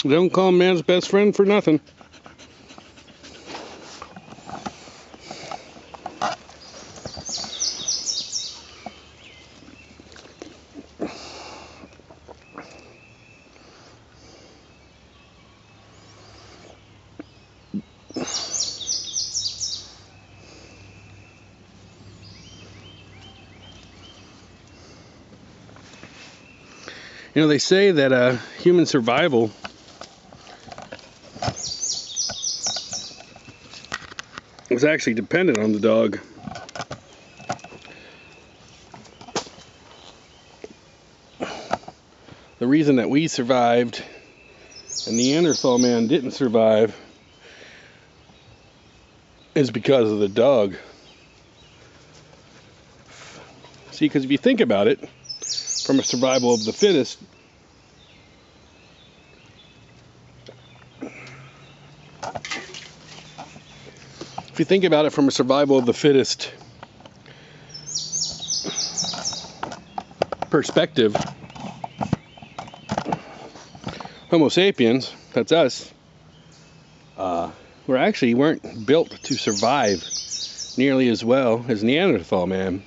Don't call man's best friend for nothing. You know, they say that human survival was actually dependent on the dog. The reason that we survived and Neanderthal man didn't survive is because of the dog. See, because if you think about it, from a survival of the fittest, if you think about it from a survival of the fittest perspective, Homo sapiens, that's us, weren't built to survive nearly as well as Neanderthal man.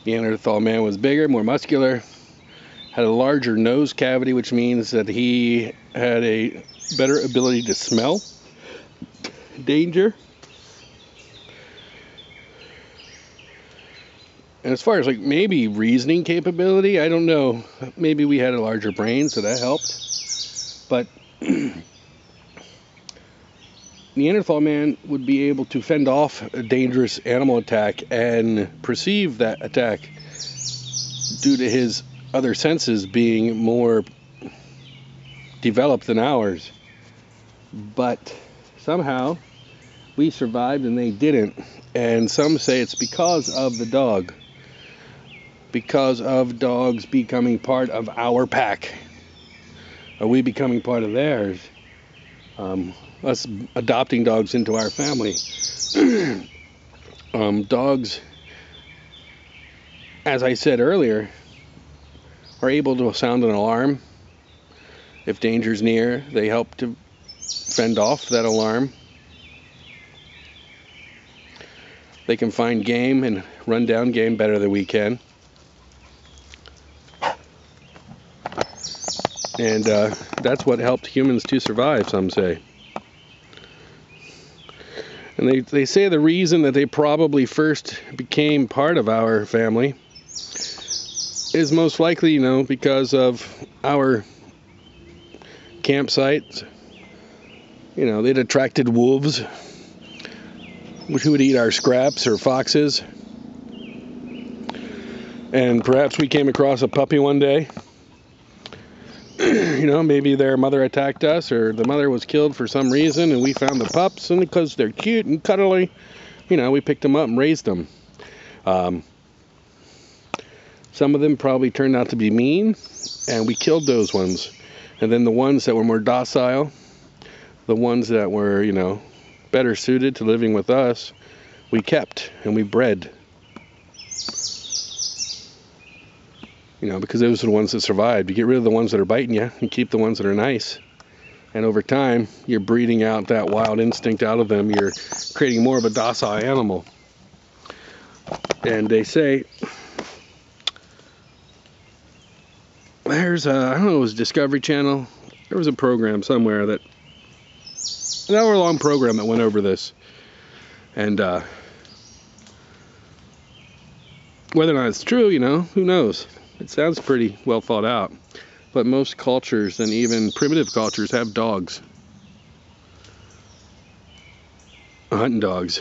Neanderthal man was bigger, more muscular, had a larger nose cavity, which means that he had a better ability to smell danger. And as far as like maybe reasoning capability, I don't know. Maybe we had a larger brain, so that helped. But Neanderthal man would be able to fend off a dangerous animal attack and perceive that attack due to his other senses being more developed than ours. But somehow we survived and they didn't. And some say it's because of the dog. Because of dogs becoming part of our pack. Are we becoming part of theirs? Us adopting dogs into our family. Dogs, as I said earlier, are able to sound an alarm. If danger's near, they help to fend off that alarm. They can find game and run down game better than we can. And that's what helped humans to survive, some say. And they say the reason that they probably first became part of our family is most likely, because of our campsites. They'd attracted wolves, who would eat our scraps, or foxes. And perhaps we came across a puppy one day. Maybe their mother attacked us, or the mother was killed for some reason, and we found the pups, and because they're cute and cuddly, we picked them up and raised them. Some of them probably turned out to be mean, and we killed those ones. And then the ones that were more docile, the ones that were, better suited to living with us, we kept and we bred. Because those are the ones that survived. You get rid of the ones that are biting you and keep the ones that are nice. And over time, you're breeding out that wild instinct out of them. You're creating more of a docile animal. And they say, there's I don't know, it was Discovery Channel. There was a program somewhere an hour-long program that went over this. And whether or not it's true, who knows? It sounds pretty well thought out. But most cultures, and even primitive cultures, have dogs. Hunting dogs.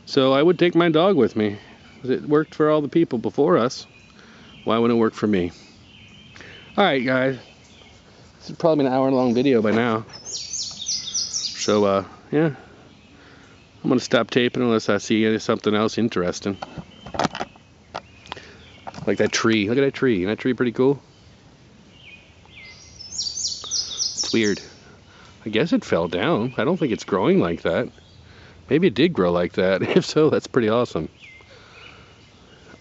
So I would take my dog with me. It worked for all the people before us. Why wouldn't it work for me? Alright guys. This is probably an hour-long video by now. So, yeah. I'm going to stop taping unless I see something else interesting. Like that tree. Look at that tree. Isn't that tree pretty cool? It's weird. I guess it fell down. I don't think it's growing like that. Maybe it did grow like that. If so, that's pretty awesome.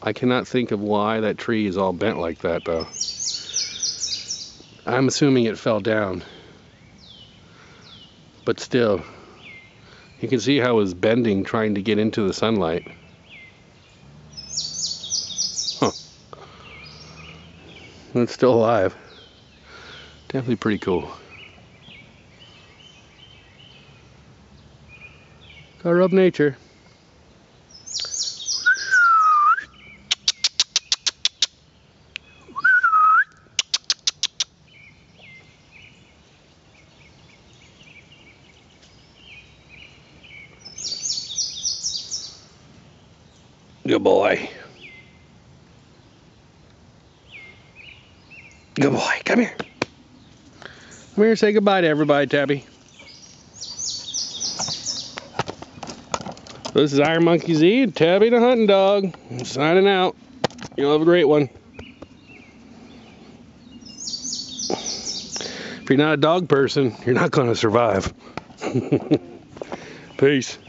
I cannot think of why that tree is all bent like that, though. I'm assuming it fell down. But still, you can see how it's bending trying to get into the sunlight. Huh. It's still alive. Definitely pretty cool. Gotta rub nature. Good boy. Good boy. Come here. Come here, say goodbye to everybody, Tabby. This is Iron Monkey Z and Tabby the Hunting Dog. I'm signing out. You'll have a great one. If you're not a dog person, you're not going to survive. Peace.